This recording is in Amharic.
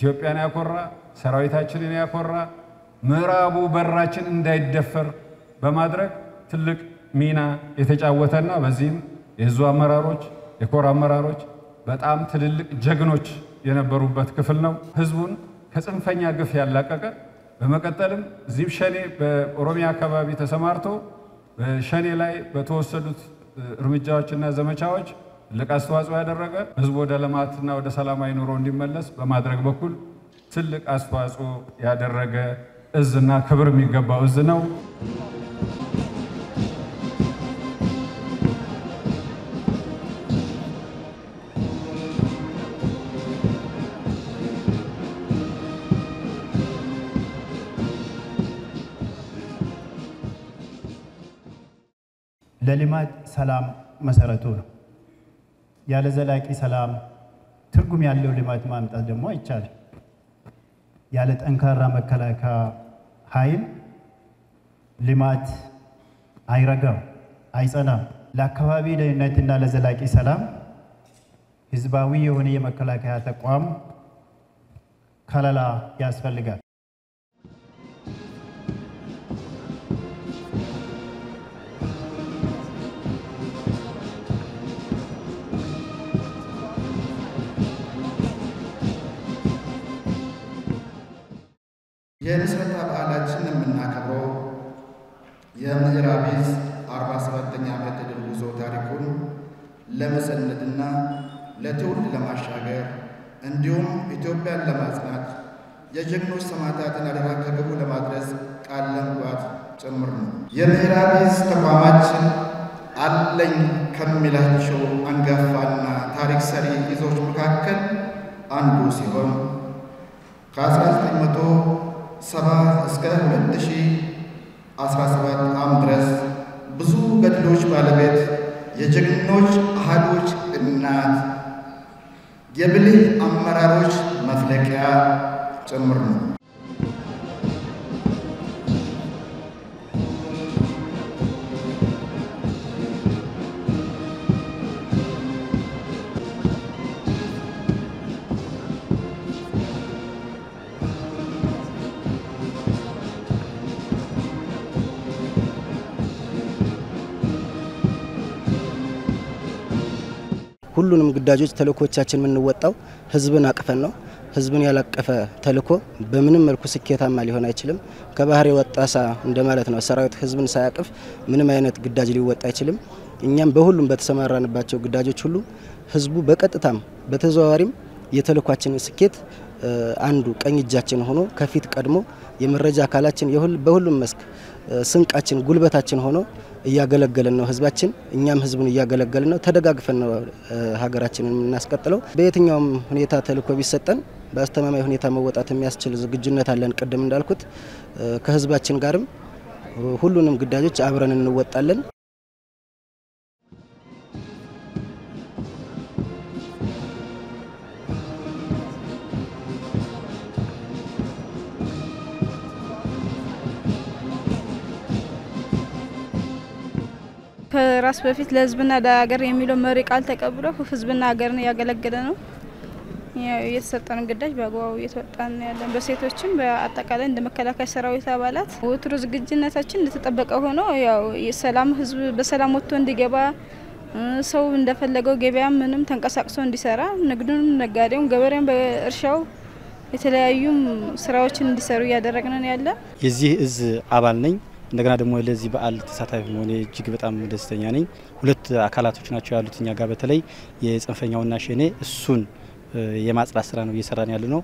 ኢትዮጵያን ያኮራ ሰራዊታችንን ያኮራ ምዕራቡ በራችን እንዳይደፈር በማድረግ ትልቅ ሚና የተጫወተና በዚህም የዙ አመራሮች የኮር አመራሮች በጣም ትልልቅ ጀግኖች የነበሩበት ክፍል ነው። ህዝቡን ከጽንፈኛ ግፍ ያላቀቀ በመቀጠልም ዚብሸኔ በኦሮሚያ አካባቢ ተሰማርቶ በሸኔ ላይ በተወሰዱት እርምጃዎችና ዘመቻዎች ለቃስተዋጽኦ ያደረገ ህዝቡ ወደ ልማትና ወደ ሰላማዊ ኑሮ እንዲመለስ በማድረግ በኩል ትልቅ አስተዋጽኦ ያደረገ እዝና ክብር የሚገባው እዝ ነው። ለልማት ሰላም መሰረቱ ነው። ያለ ዘላቂ ሰላም ትርጉም ያለው ልማት ማምጣት ደግሞ አይቻልም። ያለ ጠንካራ መከላከያ ኃይል ልማት አይረጋም፣ አይጸናም። ለአካባቢ ደህንነትና ለዘላቂ ሰላም ህዝባዊ የሆነ የመከላከያ ተቋም ከለላ ያስፈልጋል። የምስረታ በዓላችን የምናከብረው የምዕራብ ዕዝ 47ኛ ዓመት የድል ጉዞ ታሪኩን ለመሰነድና ለትውልድ ለማሻገር እንዲሁም ኢትዮጵያን ለማጽናት የጀግኖች ሰማዕታትን አደራ ከግቡ ለማድረስ ቃል ለመግባት ጭምር ነው። የምዕራብ ዕዝ ተቋማችን አለኝ ከሚላቸው አንጋፋና ታሪክ ሰሪ ዕዞች መካከል አንዱ ሲሆን ከ1970 እስከ 2017 ዓም ድረስ ብዙ ገድሎች ባለቤት የጀግኖች አሃዶች እናት የብልህ አመራሮች መፍለቂያ ጭምር ነው። ሁሉንም ግዳጆች ተልእኮቻችን የምንወጣው ህዝብን አቅፈን ነው። ህዝብን ያላቀፈ ተልእኮ በምንም መልኩ ስኬታማ ሊሆን አይችልም። ከባህር የወጣሳ እንደማለት ነው። ሰራዊት ህዝብን ሳያቅፍ ምንም አይነት ግዳጅ ሊወጣ አይችልም። እኛም በሁሉም በተሰማራንባቸው ግዳጆች ሁሉ ህዝቡ በቀጥታም በተዘዋዋሪም የተልእኳችን ስኬት አንዱ ቀኝ እጃችን ሆኖ ከፊት ቀድሞ የመረጃ አካላችን በሁሉም መስክ ስንቃችን ጉልበታችን ሆኖ እያገለገለን ነው ህዝባችን። እኛም ህዝቡን እያገለገለን ነው። ተደጋግፈን ነው ሀገራችንን እናስቀጥለው። በየትኛውም ሁኔታ ተልእኮ ቢሰጠን በአስተማማኝ ሁኔታ መወጣት የሚያስችል ዝግጁነት አለን። ቀደም እንዳልኩት ከህዝባችን ጋርም ሁሉንም ግዳጆች አብረን እንወጣለን። ከራስ በፊት ለህዝብና ለሀገር የሚለው መሪ ቃል ተቀብሎ ህዝብና ሀገርን ያገለገለ ነው። የተሰጠን ግዳጅ በአግባቡ እየተወጣን ያለን በሴቶችም በአጠቃላይ እንደ መከላከያ ሰራዊት አባላት ወትሮ ዝግጁነታችን እንደተጠበቀ ሆኖ ያው የሰላም ህዝብ በሰላም ወጥቶ እንዲገባ ሰው እንደፈለገው ገበያ ምንም ተንቀሳቅሶ እንዲሰራ ንግዱን ነጋዴውም ገበሬም በእርሻው የተለያዩ ስራዎችን እንዲሰሩ ያደረግነን ያለ የዚህ እዝ አባል ነኝ። እንደገና ደግሞ ለዚህ በዓል ተሳታፊ መሆኔ እጅግ በጣም ደስተኛ ነኝ። ሁለት አካላቶች ናቸው ያሉት እኛ ጋር በተለይ የጽንፈኛውና ሸኔ እሱን የማጽዳት ስራ ነው እየሰራን ያለ ነው።